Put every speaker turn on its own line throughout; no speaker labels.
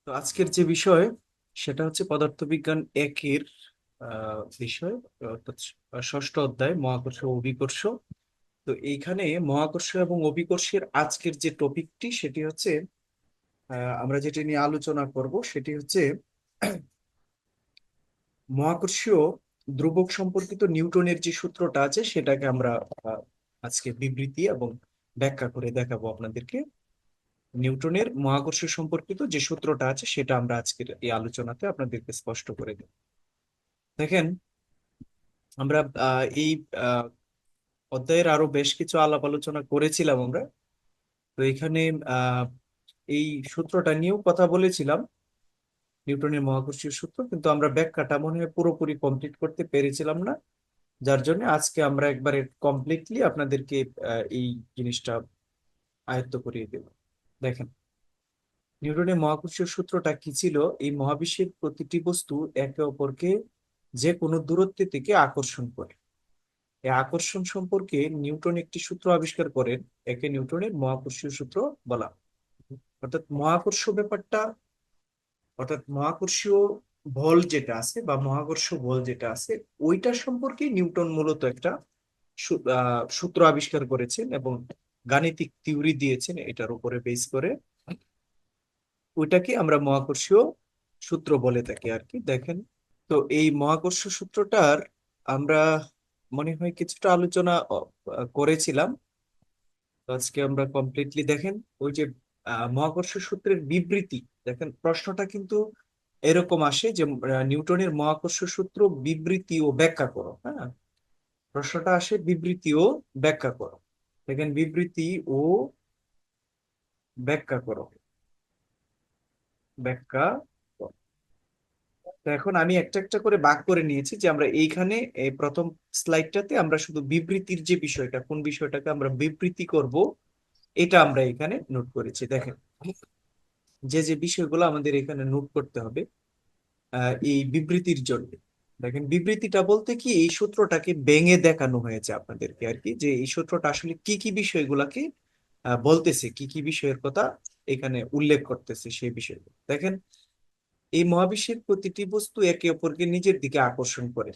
তো আজকের যে বিষয় সেটা হচ্ছে পদার্থবিজ্ঞান একের বিষয়, অর্থাৎ ষষ্ঠ অধ্যায় মহাকর্ষ ও অভিকর্ষ। তো এইখানে মহাকর্ষ এবং অভিকর্ষের আজকের যে টপিকটি সেটি হচ্ছে আমরা যেটি নিয়ে আলোচনা করব সেটি হচ্ছে মহাকর্ষীয় ধ্রুবক সম্পর্কিত নিউটনের যে সূত্রটা আছে সেটাকে আমরা আহ, আজকে বিবৃতি এবং ব্যাখ্যা করে দেখাবো আপনাদেরকে। নিউটনের মহাকর্ষ সম্পর্কিত যে সূত্রটা আছে সেটা আমরা আজকের এই আলোচনাতে আপনাদেরকে স্পষ্ট করে দেব। দেখেন, আমরা এই আহ, অধ্যায়ের আরো বেশ কিছু আলাপ আলোচনা করেছিলাম আমরা। তো এখানে আহ, এই সূত্রটা নিয়েও কথা বলেছিলাম, নিউটনের মহাকর্ষীয় সূত্র, কিন্তু আমরা ব্যাখ্যাটা মনে হয় পুরোপুরি কমপ্লিট করতে পেরেছিলাম না। যার জন্য আজকে আমরা একবারে কমপ্লিটলি আপনাদেরকে এই জিনিসটা আয়ত্ত করিয়ে দেব। দেখেন, নিউটনের মহাকর্ষীয় সূত্রটা কি ছিল? এই মহাবিশ্বের প্রতিটি বস্তু একে অপরকে যে কোনো দূরত্ব থেকে আকর্ষণ করে। এই আকর্ষণ সম্পর্কে নিউটন একটি সূত্র আবিষ্কার করেন, একে নিউটনের মহাকর্ষীয় সূত্র বলা হয়। অর্থাৎ মহাকর্ষ ব্যাপারটা, অর্থাৎ মহাকর্ষীয় বল যেটা আছে বা মহাকর্ষ বল যেটা আছে ওইটা সম্পর্কে নিউটন মূলত একটা সূত্র আবিষ্কার করেছেন এবং গাণিতিক থিওরি দিয়েছেন এটার উপরে বেস করে। ওইটাকে আমরা মহাকর্ষীয় সূত্র বলে থাকি আর কি। দেখেন, তো এই মহাকর্ষ সূত্রটার আমরা মনে হয় কিছুটা আলোচনা করেছিলাম। তো আজকে আমরা কমপ্লিটলি দেখেন ওই যে মহাকর্ষ সূত্রের বিবৃতি। দেখেন, প্রশ্নটা কিন্তু এরকম আসে যে নিউটনের মহাকর্ষ সূত্র বিবৃতি ও ব্যাখ্যা করো। হ্যাঁ, প্রশ্নটা আসে বিবৃতি ও ব্যাখ্যা করো। দেখেন, বিবৃতি ও ব্যাখ্যা করো, ব্যাখ্যা করো। তো এখন আমি একটা একটা করে ভাগ করে নিয়েছি যে আমরা এইখানে এই প্রথম স্লাইডটাতে আমরা শুধু বিবৃতির যে বিষয়টা, কোন বিষয়টাকে আমরা বিবৃতি করব, এটা আমরা এখানে নোট করেছি। দেখেন, যে যে বিষয়গুলো আমাদের এখানে নোট করতে হবে এই বিবৃতির জন্য। দেখেন, বিবৃতিটা বলতে কি, এই সূত্রটাকে ভেঙে দেখানো হয়েছে আপনাদেরকে আর কি, যে এই সূত্রটা আসলে কি কি বিষয়গুলাকে বলতেছে, কি কি বিষয়ের কথা এখানে উল্লেখ করতেছে সেই বিষয়গুলো। দেখেন, এই মহাবিশ্বের প্রতিটি বস্তু একে অপরকে নিজের দিকে আকর্ষণ করে,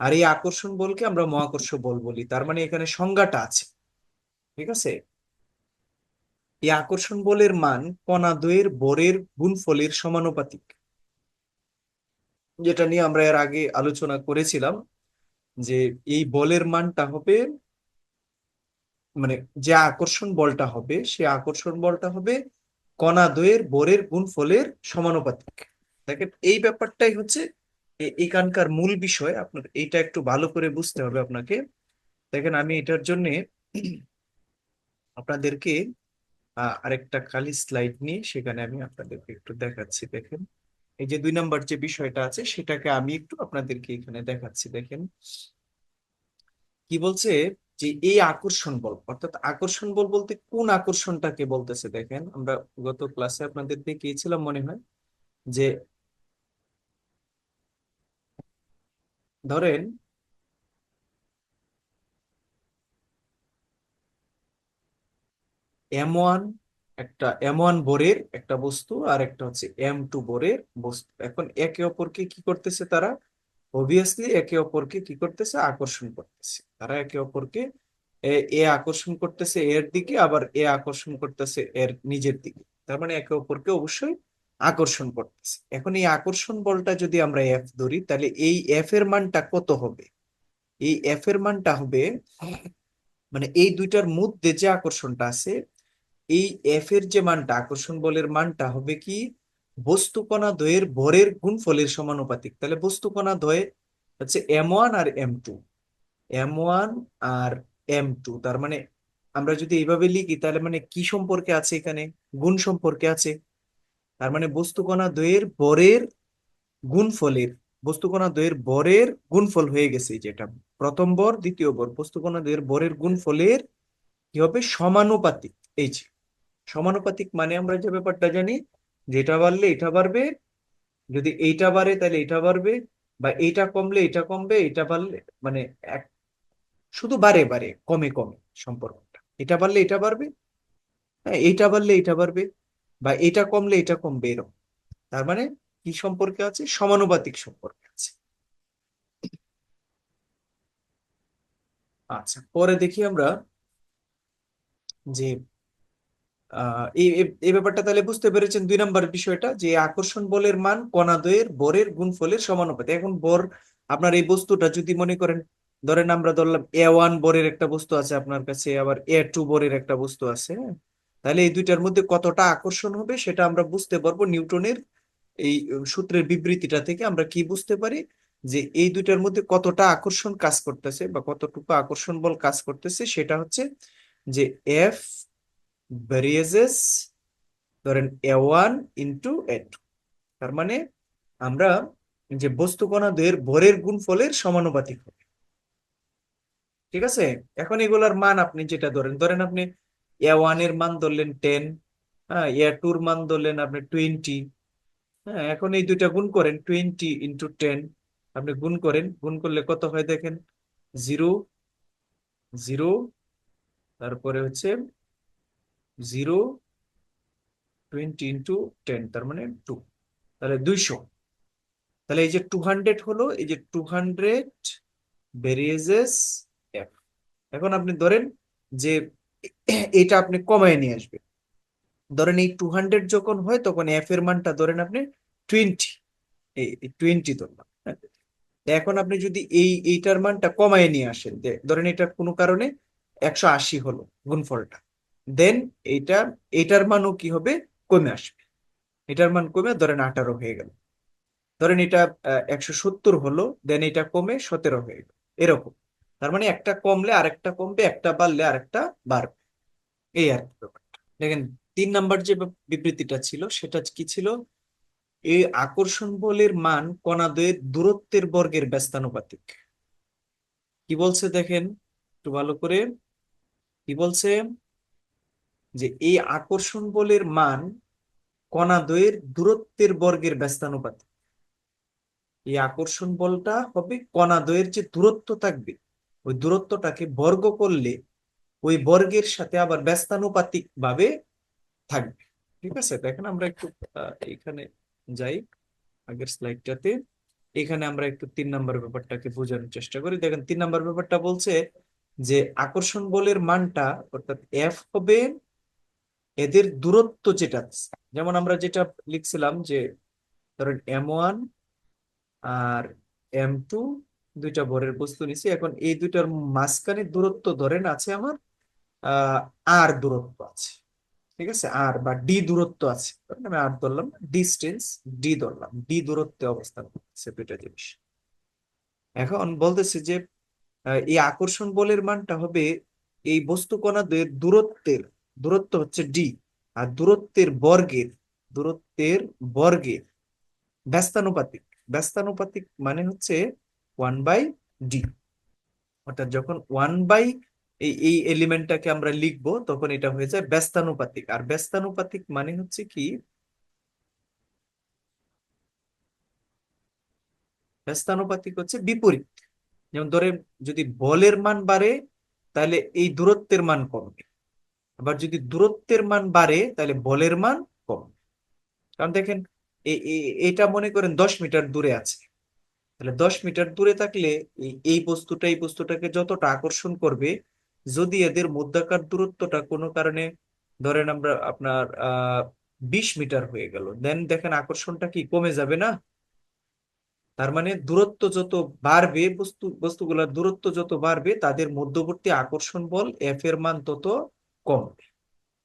আর এই আকর্ষণ বলকে আমরা মহাকর্ষ বল বলি। তার মানে এখানে সংজ্ঞাটা আছে, ঠিক আছে? এই আকর্ষণ বলের মান কণাদ্বয়ের ভরের গুণফলের সমানুপাতিক, যেটা নিয়ে আমরা এর আগে আলোচনা করেছিলাম। যে এই বলের মানটা হবে, মানে যে আকর্ষণ বলটা হবে সে আকর্ষণ বলটা হবে কণাদ্বয়ের ভরের গুণফলের সমানুপাতিক। দেখেন, এই ব্যাপারটাই হচ্ছে এখানকার মূল বিষয়। আপনার এইটা একটু ভালো করে বুঝতে হবে আপনাকে। দেখেন, আমি এটার জন্য আপনাদেরকে আরেকটা খালি স্লাইড নিয়ে সেখানে আমি আপনাদেরকে একটু দেখাচ্ছি। দেখেন, এই যে 2 নম্বর যে বিষয়টা আছে সেটাকে আমি একটু আপনাদেরকে এখানে দেখাচ্ছি। দেখেন কি বলছে, যে এই আকর্ষণ বল, অর্থাৎ আকর্ষণ বল বলতে কোন আকর্ষণটাকে বলতেছে। দেখেন, আমরা গত ক্লাসে আপনাদের দেখিয়েছিলাম মনে হয়, যে ধরেন M1, একটা M1 ভরের একটা বস্তু আর একটা হচ্ছে M2 ভরের বস্তু। এখন একে অপরকে কি করতেছে তারা? অবভিয়াসলি একে অপরকে কি করতেছে? আকর্ষণ করতেছে। তারা একে অপরকে এ আকর্ষণ করতেছে এর দিকে, আবার এ আকর্ষণ করতেছে এর নিজের দিকে। তার মানে একে অপরকে অবশ্যই আকর্ষণ করতেছে। এখন এই আকর্ষণ বলটা যদি আমরা এফ ধরি, তাহলে এই এফ এর মানটা কত হবে? এই এফ এর মানটা হবে, মানে এই দুইটার মধ্যে যে আকর্ষণটা আছে, এই এফ এর যে মানটা, আকর্ষণ বলের মানটা হবে কি, বস্তু কণা দ্বয়ের ভরের গুণফলের সমানুপাতিক। তাহলে বস্তু কণা দ্বয় হচ্ছে M1 আর M2, M1 আর M2। তার মানে আমরা যদি এইভাবে লিখি তাহলে মানে কি সম্পর্কে আছে এখানে? গুণ সম্পর্কে আছে। তার মানে বস্তু কণা দ্বয়ের ভরের গুণফলের, বস্তু কণা দ্বয়ের ভরের গুণফল হয়ে গেছে, যেটা প্রথম ভর দ্বিতীয় ভর, বস্তু কণা দ্বয়ের ভরের গুণফলের কি হবে? সমানুপাতিক। এই যে সমানুপাতিক মানে আমরা যে ব্যাপারটা জানি, যেটা বাড়লে এটা বাড়বে, যদি এইটা বাড়ে তাহলে এটা বাড়বে, বা এইটা কমলে এটা কমবে, এটা বাড়লে মানে এক, শুধু বাড়ে বাড়ে কমে কমে সম্পর্কটা। এটা বাড়লে এটা বাড়বে, হ্যাঁ এইটা বাড়লে এটা বাড়বে, বা এটা কমলে এটা কমবে, এরকম। তার মানে কি সম্পর্কে আছে? সমানুপাতিক সম্পর্কে আছে। আচ্ছা, পরে দেখি আমরা যে এই ব্যাপারটা তাহলে বুঝতে পেরেছেন। 2 নম্বর বিষয়টা যে আকর্ষণ বলের মান কণাদ্বয়ের ভরের গুণফলের সমানুপাতিক। এখন ভর, আপনার এই বস্তুটা যদি মনে করেন, ধরেন আমরা ধরলাম A1 ভরের একটা বস্তু আছে আপনার কাছে, আবার A2 ভরের একটা বস্তু আছে, হ্যাঁ? তাহলে এই দুইটার মধ্যে কতটা আকর্ষণ হবে সেটা আমরা বুঝতে পারবো নিউটনের এই সূত্রের বিবৃতিটা থেকে। আমরা কি বুঝতে পারি? যে এই দুইটার মধ্যে কতটা আকর্ষণ কাজ করতেছে বা কতটুকু আকর্ষণ বল কাজ করতেছে, সেটা হচ্ছে যে এফ ভ্যারিয়েজেস, ধরেন A1 × A2। তার মানে আমরা যে বস্তু কণাদের ভরের গুণফলের সমানুপাতিক হবে। ঠিক আছে? এখন এগুলার মান আপনি যেটা ধরেন, আপনি A1 এর মান ধরলেন 10, হ্যাঁ, A2 এর মান ধরলেন আপনি 20। হ্যাঁ, এখন এই দুইটা গুণ করেন, 20 × 10, আপনি গুণ করেন, গুণ করলে কত হয় দেখেন, 0, 0, তারপরে হচ্ছে 0, 20 × 10, তার মানে 2, তাহলে 200। তাহলে এই যে 200 হলো, এই যে 200 ভেরিয়েজেস এফ। এখন আপনি ধরেন যে এটা আপনি কমায় নিয়ে আসবেন। ধরেন এই 200 যখন হয় তখন এফ এর মানটা ধরেন আপনি 20, এই 20 ধরলাম, হ্যাঁ? এখন আপনি যদি এইটার মানটা কমায় নিয়ে আসেন, যে ধরেন এটা কোনো কারণে 180 হলো গুণফলটা, দেন এইটা, এইটার মানও কি হবে, কমে আসবে। এটার মান কমে ধরেন 18 হয়ে গেল। ধরেন এটা 170 হলো, দেন এটা কমে 17 হয়ে গেল, এরকম। তার মানে একটা কমলে আরেকটা কমবে, একটা বাড়লে আরেকটা বাড়বে, এই আর কি ব্যাপারটা। দেখেন 3 নাম্বার যে বিবৃতিটা ছিল সেটা কি ছিল? এই আকর্ষণ বলের মান কণাদ্বয়ের দূরত্বের বর্গের ব্যস্তানুপাতিক। কি বলছে দেখেন একটু ভালো করে, কি বলছে? যে এই আকর্ষণ বলের মান কণাদ্বয়ের দূরত্বের বর্গের ব্যস্তানুপাতিক। এই আকর্ষণ বলটা হবে কণাদ্বয়ের যে দূরত্ব থাকবে, ওই দূরত্বটাকে বর্গ করলে ওই বর্গের সাথে আবার ব্যস্তানুপাতিক ভাবে থাকবে। ঠিক আছে? দেখেন আমরা একটু এখানে যাই, আগের স্লাইডটাতে। এখানে আমরা একটু 3 নম্বর ব্যাপারটাকে বোঝানোর চেষ্টা করি। দেখেন 3 নম্বর ব্যাপারটা বলছে যে আকর্ষণ বলের মানটা, অর্থাৎ এফ হবে এদের দূরত্ব যেটা আছে। যেমন আমরা যেটা লিখছিলাম যে ধরেন M1 আর M2 দুইটা ভরের বস্তু নিছি। এখন এই দুইটার মাঝখানে দূরত্ব ধরেন আছে আমার আহ আর দূরত্ব আছে। ঠিক আছে? আর বা ডি দূরত্ব আছে, ধরেন আমি আর ধরলাম, ডিস্টেন্স ডি ধরলাম, ডি দূরত্বে অবস্থান করছে দুইটা জিনিস। এখন বলতেছে যে এই আকর্ষণ বলের মানটা হবে এই বস্তু কণাদের দূরত্বের, দূরত্ব হচ্ছে ডি, আর দূরত্বের বর্গের ব্যস্তানুপাতিক। ব্যস্তানুপাতিক মানে হচ্ছে 1/d। অর্থাৎ যখন 1/, এই এলিমেন্টটাকে আমরা লিখবো তখন এটা হয়ে যায় ব্যস্তানুপাতিক। আর ব্যস্তানুপাতিক মানে হচ্ছে কি, ব্যস্তানুপাতিক হচ্ছে বিপরীত। যেমন ধরেন যদি বলের মান বাড়ে তাহলে এই দূরত্বের মান কমবে, আবার যদি দূরত্বের মান বাড়ে তাহলে বলের মান কমবে। কারণ দেখেন এটা মনে করেন 10 মিটার দূরে আছে, তাহলে 10 মিটার দূরে থাকলে এই বস্তুটাকে যতটা আকর্ষণ করবে, যদি এদের মধ্যাকার দূরত্বটা কোনো কারণে ধরেন আমরা আপনার 20 মিটার হয়ে গেল, দেন দেখেন আকর্ষণটা কি কমে যাবে না? তার মানে দূরত্ব যত বাড়বে, বস্তুগুলোর দূরত্ব যত বাড়বে, তাদের মধ্যবর্তী আকর্ষণ বল এফ এর মান তত কমবে,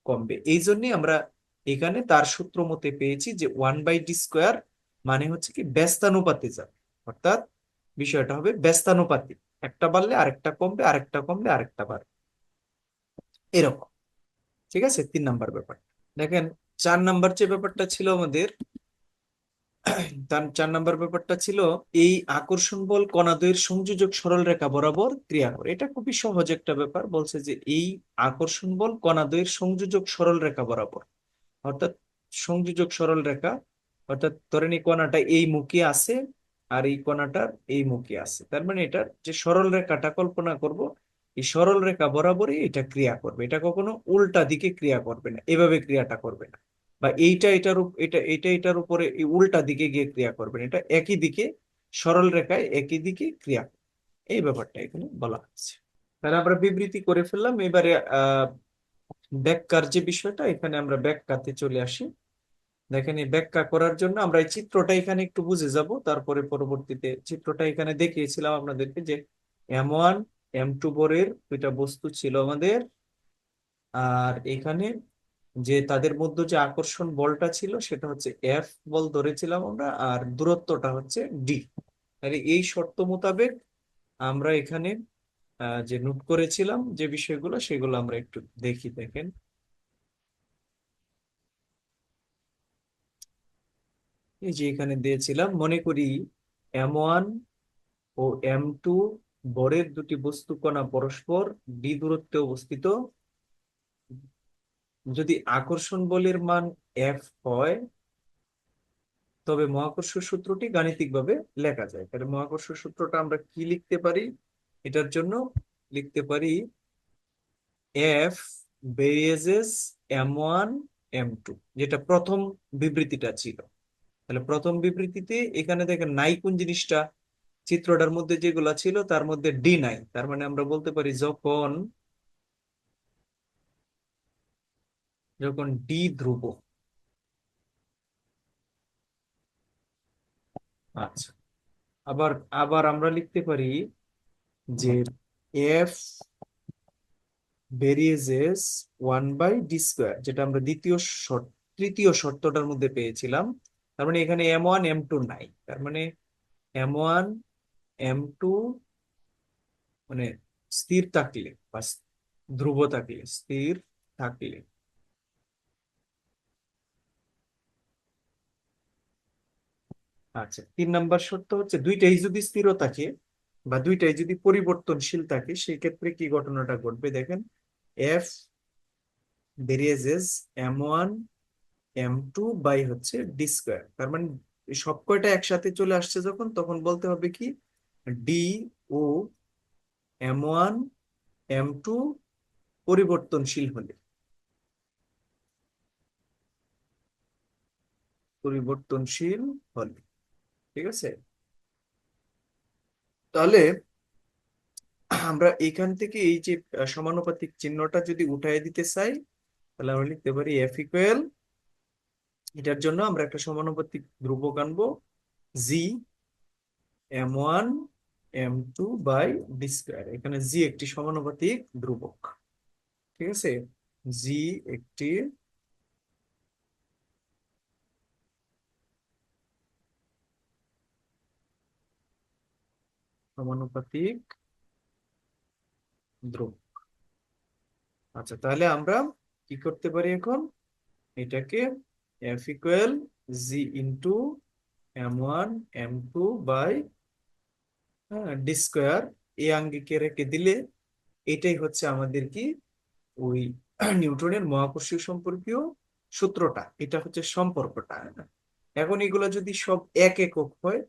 কমবে। এই জন্যই আমরা এখানে তার সূত্র মতে পেয়েছি যে 1/d² মানে হচ্ছে কি ব্যস্তানুপাতে যাবে। অর্থাৎ বিষয়টা হবে ব্যস্তানুপাতিক, একটা বাড়লে আরেকটা কমবে, আরেকটা কমলে আরেকটা বাড়বে, এরকম। ঠিক আছে? 3 নাম্বার ব্যাপার। দেখেন 4 নাম্বার যে ব্যাপারটা ছিল আমাদের, তার 4 নাম্বার ব্যাপারটা ছিল এই আকর্ষণ বল কণাদ্বয়ের সংযোজক সরলরেখা বরাবর ক্রিয়া করে। এটা খুবই সহজ একটা ব্যাপার। বলছে যে এই আকর্ষণ বল কণাদ্বয়ের সংযোজক সরলরেখা বরাবর, অর্থাৎ সংযোজক সরলরেখা, অর্থাৎ ধরেন এই কণাটা এই মুখে আছে আর এই কণাটার এই মুখে আছে, তার মানে এটার যে সরল রেখাটা কল্পনা করব, এই সরল রেখা বরাবরই এটা ক্রিয়া করবে। এটা কখনো উল্টা দিকে ক্রিয়া করবে না, এভাবে ক্রিয়াটা করবে না, বা এইটা এটার উপরে এই উল্টা দিকে গিয়ে ক্রিয়া করবেন, এটা একই দিকে সরল রেখায় একই দিকে ক্রিয়া করবে। এই ব্যাপারটা এখানে বলা হচ্ছে। তাহলে আমরা বিবৃতি করে ফেললাম, এবারে ব্যাখ্যার যে বিষয়টা, এখানে আমরা ব্যাখ্যাতে চলে আসি। দেখেন এই ব্যাখ্যা করার জন্য আমরা এই চিত্রটা এখানে একটু বুঝে যাব, তারপরে পরবর্তীতে চিত্রটা এখানে দেখিয়েছিলাম আপনাদেরকে যে M1 M2 বোরের দুইটা বস্তু ছিল আমাদের, আর এখানে যে তাদের মধ্যে যে আকর্ষণ বলটা ছিল সেটা হচ্ছে F বল ধরেছিলাম আমরা, আর দূরত্বটা হচ্ছে D। তাহলে এই শর্ত মোতাবেক আমরা এখানে যে নোট করেছিলাম যে বিষয়গুলো, সেগুলো আমরা একটু দেখি। দেখেন এই যে এখানে দিয়েছিলাম, মনে করি M1 ও M2 বরের দুটি বস্তু কণা পরস্পর ডি দূরত্বে অবস্থিত। যদি আকর্ষণ বলের মান F হয়, তবে মহাকর্ষ সূত্রটি গাণিতিকভাবে লেখা যায়। তাহলে মহাকর্ষ সূত্রটা আমরা কি লিখতে পারি? এটার জন্য লিখতে পারি F ভেরিয়েজেস M1 M2, যেটা প্রথম বিবৃতিটা ছিল। তাহলে প্রথম বিবৃতিতে এখানে দেখেন নাই কোন জিনিসটা, চিত্রটার মধ্যে যেগুলা ছিল তার মধ্যে ডি নাই, তার মানে আমরা বলতে পারি যখন যখন ডি ধ্রুব। আচ্ছা, আবার আবার আমরা লিখতে পারি যে এফ ভেরিয়েজেস 1/d², যেটা আমরা তৃতীয় শর্তটার মধ্যে পেয়েছিলাম। তার মানে এখানে M1 M2 নাই, তার মানে M1 M2 মানে স্থির থাকলে বা ধ্রুব থাকলে, স্থির থাকলে। আচ্ছা, 3 নাম্বার শর্ত হচ্ছে দুইটাই যদি স্থির থাকে বা দুইটাই যদি পরিবর্তনশীল থাকে, সেই ক্ষেত্রে কি ঘটনাটা ঘটবে দেখেন। এফ ভেরিয়েজেস M1 M2 বাই হচ্ছে d², তার মানে এই সব কয়টা একসাথে চলে আসছে যখন, তখন বলতে হবে কি ডি ও M1 M2 পরিবর্তনশীল হলে, পরিবর্তনশীল হলে, ঠিক আছে। তাহলে আমরা এখান থেকে এই যে সমানুপাতিক চিহ্নটা যদি উঠাই দিতে চাই, তাহলে আমরা লিখতে পারি এফ ইকুয়াল, এটার জন্য আমরা একটা সমানুপাতিক ধ্রুবক আনবো, জি M1 M2 বাই d²। এখানে জি একটি সমানুপাতিক ধ্রুবক, ঠিক আছে। জি একটি সমানুপাতিক ধ্রুবক। আচ্ছা, তাহলে আমরা কি করতে পারি এখন, এটাকে F equal G into M1 M2 by d², এই আঙ্গিকে রেখে দিলে এটাই হচ্ছে আমাদের কি ওই নিউটনের মহাকর্ষীয় সম্পর্কীয় সূত্রটা, এটা হচ্ছে সম্পর্কটা। এখন এগুলো যদি সব এক একক হয়,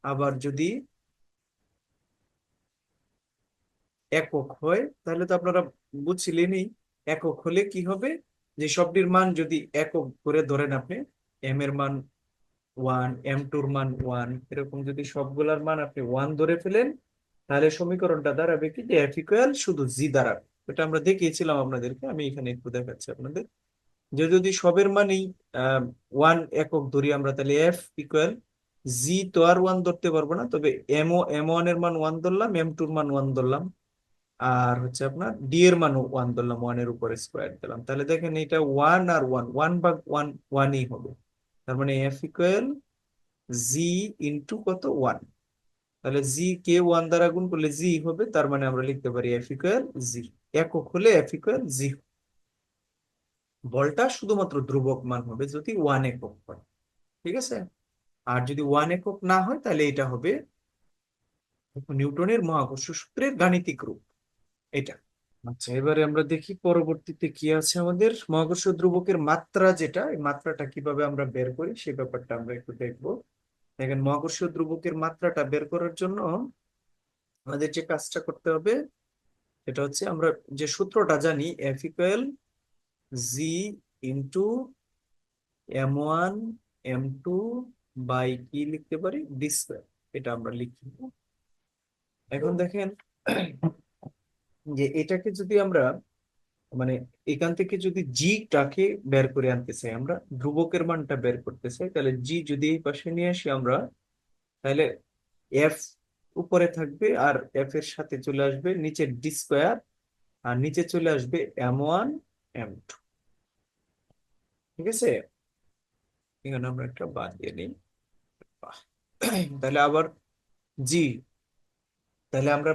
আবার যদি একক হয়, তাহলে তো আপনারা বুঝছিলেনই একক হলে কি হবে, যে সবটির মান যদি একক করে ধরেন আপনি, এম এর মান 1, M2 এর মান 1, এরকম যদি সবগুলার মান আপনি 1 ধরে ফেলেন, তাহলে সমীকরণটা দাঁড়াবে কি যে এফ ইকুয়াল শুধু জি দাঁড়াবে। এটা আমরা দেখিয়েছিলাম আপনাদেরকে, আমি এখানে একটু দেখাচ্ছি আপনাদের, যে যদি সবের মানেই 1 একক ধরি আমরা, তাহলে এফ ইকুয়াল জি তো আর 1 ধরতে পারবো না, তবে M1 এর মান 1 ধরলাম, M2 এর মান 1 ধরলাম, আর হচ্ছে আপনার ডি এর মান 1 ধরলাম, 1 এর উপরে স্কোয়ার দিলাম, তাহলে দেখেন এটা 1 আর 1, 1/1 1ই হবে। তার মানে এফ ইকুয়াল জি ইন্টু কত 1, তাহলে জি কে 1 দ্বারা গুণ করলে জি হবে, তার মানে আমরা লিখতে পারি এফ ইকুয়াল জি। একক হলে এফ ইকুয়াল জি, বলটা শুধুমাত্র ধ্রুবক মান হবে যদি 1 একক হয়, ঠিক আছে। আর যদি 1 একক না হয়, তাহলে এটা হবে নিউটনের মহাকর্ষ সূত্রের গাণিতিক রূপ, এটা। আচ্ছা, এবারে আমরা দেখি পরবর্তীতে কি আছে আমাদের, মহাকর্ষ ধ্রুবকের মাত্রা, যেটা এই মাত্রাটা কিভাবে আমরা বের করি সেই ব্যাপারটা আমরা একটু দেখবো। দেখেন মহাকর্ষ ধ্রুবকের মাত্রাটা বের করার জন্য আমাদের যে কাজটা করতে হবে সেটা হচ্ছে, আমরা যে সূত্রটা জানি F equal G into m1 m2 by কি লিখতে পারি, ডি স্কোয়ার। এটা আমরা লিখি। এখন দেখেন যে এটাকে যদি আমরা মানে এখান থেকে যদি জি টাকে বের করে আনতে চাই, আমরা ধ্রুবকের মানটা বের করতে চাই, তাহলে জি যদি এই পাশে নিয়ে আসি আমরা, তাহলে এফ উপরে থাকবে আর এফ এর সাথে চলে আসবে নিচে ডি স্কোয়ার, আর নিচে চলে আসবে m1 m2। ঠিক আছে, এখানে আমরা একটা বাদ দিয়ে নিই। বাহ। তাহলে আবার জি, তাহলে আমরা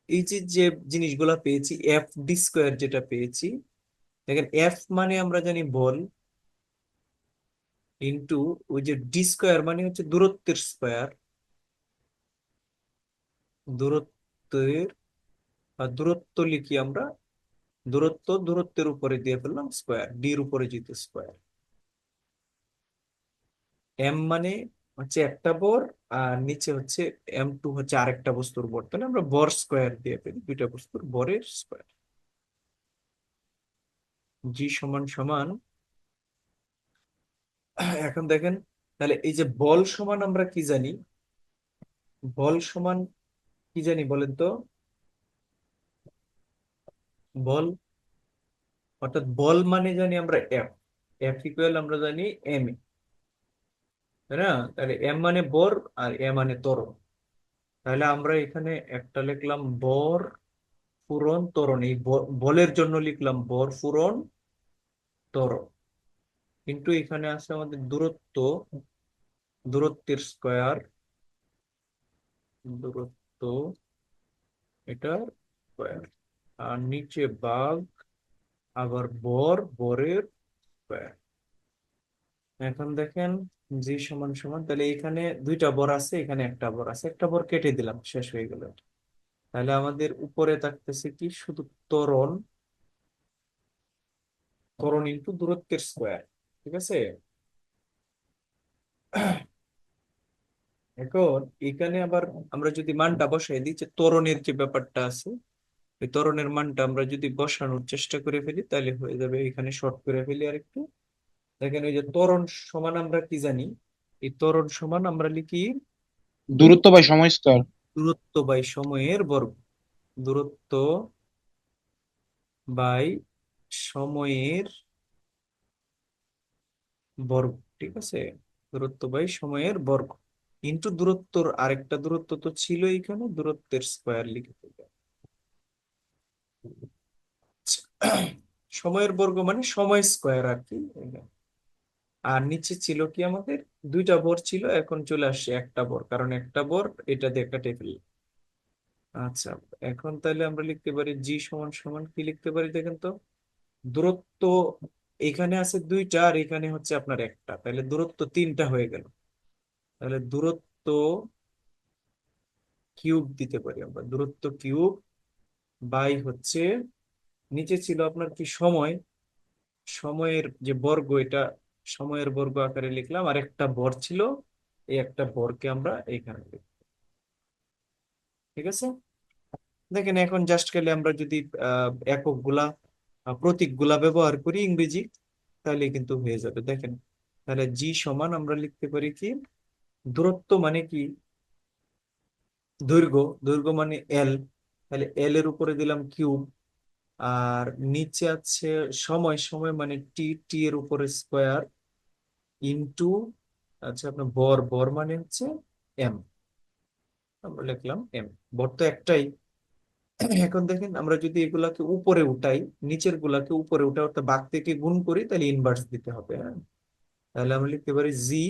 এই যে যে জিনিসগুলা পেয়েছি, এফ ডি স্কোয়ার যেটা পেয়েছি, দেখেন এফ মানে আমরা জানি বল, ইন্টু ওই যে ডি স্কোয়ার মানে হচ্ছে দূরত্বের স্কোয়ার, দূরত্বের, আর দূরত্ব লিখি আমরা, দূরত্বের উপরে দিয়ে ফেললাম স্কোয়ার, ডি এর উপরে যেহেতু স্কোয়ার। এম মানে হচ্ছে একটা বর, আর নিচে হচ্ছে m2 হচ্ছে আরেকটা বস্তুর বর, তাহলে আমরা বর স্কোয়ার দিয়ে ফেলি, দুইটা বস্তুর বরের স্কোয়ার। জি সমান সমান, এখন দেখেন, তাহলে এই যে বল সমান আমরা কি জানি, বল সমান কি জানি বলেন তো? বল, অর্থাৎ বল মানে জানি আমরা এফ, এফ ইকুয়াল আমরা জানি এম, তাই না? তাহলে এম মানে বর আর এ মানে ত্বরণ। তাহলে আমরা এখানে একটা লিখলাম বর পূরণ ত্বরণ, এই বলের জন্য লিখলাম বর পূরণ ত্বরণ, কিন্তু এখানে আছে আমাদের দূরত্ব, দূরত্বের স্কোয়ার, দূরত্ব এটার স্কোয়ার, আর নিচে ভাগ আবার বরের স্কোয়ার। এখন দেখেন জি সমান সমান, তাহলে এখানে দুইটা বর আছে, এখানে একটা বর আছে, একটা বর কেটে দিলাম, শেষ হয়ে গেল। তাহলে আমাদের উপরে থাকতেছে কি, শুধু ত্বরণ, ত্বরণ ইন্টু দূরত্বের স্কোয়ার। ঠিক আছে, এখন এখানে আবার আমরা যদি মানটা বসাই দিই, যে ত্বরণের যে ব্যাপারটা আছে, ওই ত্বরণের মানটা আমরা যদি বসানোর চেষ্টা করে ফেলি, তাহলে হয়ে যাবে, এখানে শর্ট করে ফেলি আর একটু। দেখেন ওই যে ত্বরণ সমান আমরা কি জানি, এই ত্বরণ সমান আমরা লিখি
দূরত্ব বাই সময় স্কয়ার।
দূরত্ব বাই সময়ের বর্গ, দূরত্ব বাই সময়ের বর্গ। ঠিক আছে, দূরত্ব বাই সময়ের বর্গ ইন্টু দূরত্বর আরেকটা দূরত্ব তো ছিল এখানে, দূরত্বের স্কোয়ার লিখে ফেলবে। সময়ের বর্গ মানে সময় স্কোয়ার আর কি। আর নিচে ছিল কি আমাদের, দুইটা বর ছিল, এখন চলে আসছে একটা বর, কারণ একটা বর এটা দিয়ে কেটে ফেলি। আচ্ছা, এখন তাহলে আমরা লিখতে পারি জি সমান সমান কি লিখতে পারি দেখেন তো, দূরত্ব এখানে আছে দুইটা আর এখানে হচ্ছে আপনার একটা, তাহলে দূরত্ব তিনটা হয়ে গেল। তাহলে দূরত্ব কিউব দিতে পারি আমরা, দূরত্ব কিউব বাই হচ্ছে নিচে ছিল আপনার কি সময়, সময়ের যে বর্গ এটা, সময়ের বর্গ আকারে লিখলাম, আর একটা বর ছিল, এই একটা বরকে আমরা এইখানে লিখব। ঠিক আছে, দেখেন এখন জাস্ট খালি আমরা যদি একক গুলা, প্রতীক গুলা ব্যবহার করি ইংরেজি, তাহলে কিন্তু হয়ে যাবে। দেখেন তাহলে জি সমান আমরা লিখতে পারি কি, দূরত্ব মানে কি, দৈর্ঘ্য, দৈর্ঘ্য মানে এল, তাহলে এল এর উপরে দিলাম কিউব, আর নিচে আছে সময়, সময় মানে টি, টি এর উপরে স্কোয়ার ইন্টু, আচ্ছা আপনার বর, বর মানে হচ্ছে এম, আমরা লিখলাম এম, বর তো একটাই। এখন দেখেন আমরা যদি এগুলাকে উপরে উঠাই, নিচের গুলাকে উপরে উঠাই অর্থাৎ ভাগ থেকে গুণ করি, তাহলে ইনভার্স দিতে হবে। হ্যাঁ, তাহলে আমরা লিখতে পারি G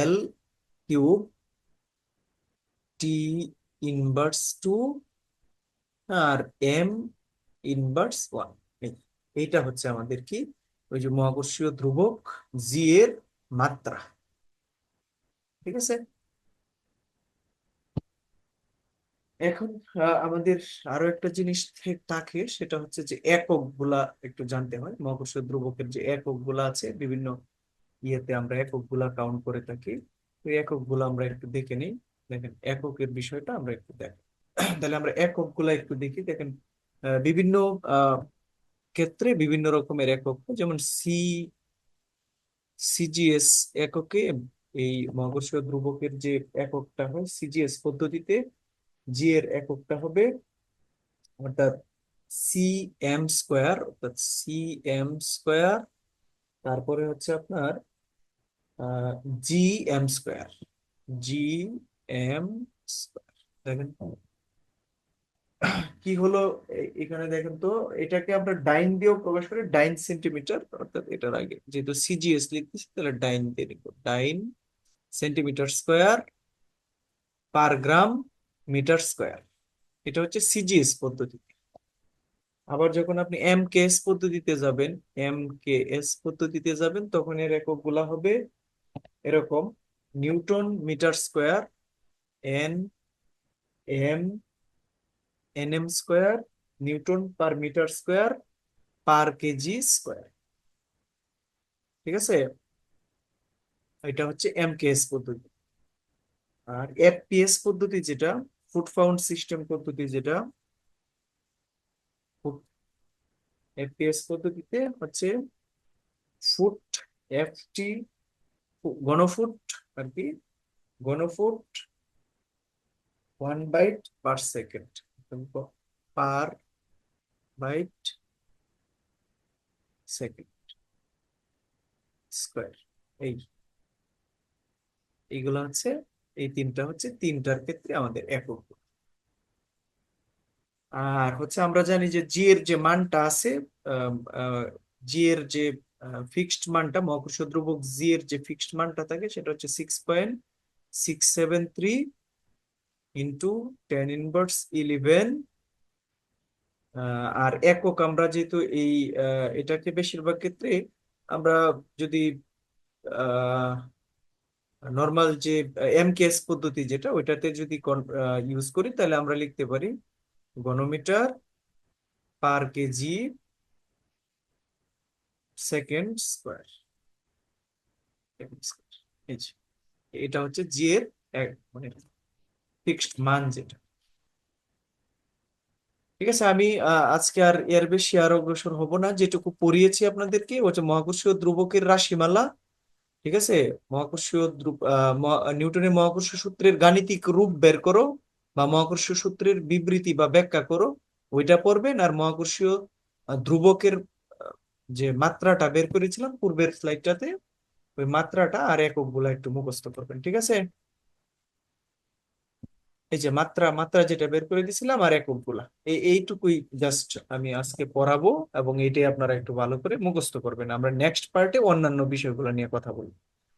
L cube T inverse two, আর এম ইনভার্স ওয়ান। এইটা হচ্ছে আমাদের কি, ওই যে মহাকর্ষীয় ধ্রুবক জি এর মাত্রা। ঠিক আছে, এখন আমাদের আরো একটা জিনিস থাকে, সেটা হচ্ছে যে একক গুলা একটু জানতে হয়, মহাকর্ষীয় ধ্রুবকের যে একক গুলা আছে বিভিন্ন ইয়েতে আমরা একক গুলা কাউন্ট করে থাকি, ওই একক গুলা আমরা একটু দেখে নিই। দেখেন এককের বিষয়টা আমরা একটু দেখি। তাহলে আমরা একক গুলা একটু দেখি। দেখেন বিভিন্ন আহ ক্ষেত্রে বিভিন্ন রকমের একক, যেমন সি সিজিএস এককে এই মহাকর্ষীয় ধ্রুবকের যে এককটা হয় সিজিএস পদ্ধতিতে, জি এর এককটা হবে অর্থাৎ সি এম স্কোয়ার, তারপরে হচ্ছে আপনার G M square, G M square. দেখেন কি হলো, এখানে দেখেন তো, এটাকে আমরা ডাইন দিয়েও প্রকাশ করি, ডাইন সেন্টিমিটার, অর্থাৎ এটার আগে যেহেতু সিজিএস লিখতেছি তাহলে ডাইন দিয়ে লিখবো, ডাইন সেন্টিমিটার স্কোয়ার পার গ্রাম মিটার স্কোয়ার। এটা হচ্ছে সিজিএস পদ্ধতি। আবার যখন আপনি এম কে এস পদ্ধতিতে যাবেন তখন এর একক গুলা হবে এরকম: newton metre square, N M NM square, newton per metre square per KG square. ঠিক আছে, এটা হচ্ছে এমকেএস পদ্ধতি। আর এফপিএস পদ্ধতি যেটা, ফুট পাউন্ড সিস্টেম পদ্ধতি যেটা, এফপিএস পদ্ধতিতে হচ্ছে ফুট, এফটি, ঘনফুট আর কি, ঘনফুট 1 বাইট পার সেকেন্ড, পার বাইট সেকেন্ড স্কোয়ার। এই এইগুলো হচ্ছে, এই তিনটা হচ্ছে তিনটার ক্ষেত্রে আমাদের একক। আর হচ্ছে আমরা জানি যে জি এর যে মানটা আছে, জি এর যে ফিক্সড মানটা, মহাকর্ষ ধ্রুবক জি এর যে ফিক্সড মানটা থাকে সেটা হচ্ছে 6.673 ইন্টু 10⁻11। আর একক আমরা যেহেতু এই এটাকে বেশিরভাগ ক্ষেত্রে আমরা যদি নর্মাল যে এমকেএস পদ্ধতি যেটা, ওইটাতে যদি ইউজ করি তাহলে আমরা লিখতে পারি ঘনমিটার পার কেজি সেকেন্ড স্কোয়ার। এই যে, এটা হচ্ছে জি এর মানে ফিক্সড মান যেটা। ঠিক আছে, আমি আজকে আর এর বেশি আর অগ্রসর হব না, যেটুকু পড়িয়েছি আপনাদেরকে ওটা মহাকর্ষীয় ধ্রুবকের রাশিমালা। ঠিক আছে, মহাকর্ষীয় নিউটনের মহাকর্ষ সূত্রের গাণিতিক রূপ বের করো, বা মহাকর্ষীয় সূত্রের বিবৃতি বা ব্যাখ্যা করো, ওইটা পড়বেন। আর মহাকর্ষীয় ধ্রুবকের আহ, যে মাত্রাটা বের করেছিলাম পূর্বের স্লাইডটাতে, ওই মাত্রাটা আর একক গুলা একটু মুখস্থ করবেন। ঠিক আছে, এই যে মাত্রা মাত্রা যেটা বের করে দিছিলাম আর একক গুলা, এইটুকুই জাস্ট আমি আজকে পড়াবো, এবং এইটাই আপনারা একটু ভালো করে মুখস্থ করবেন। আমরা নেক্সট পার্টে অন্যান্য বিষয়গুলো নিয়ে কথা বলবো।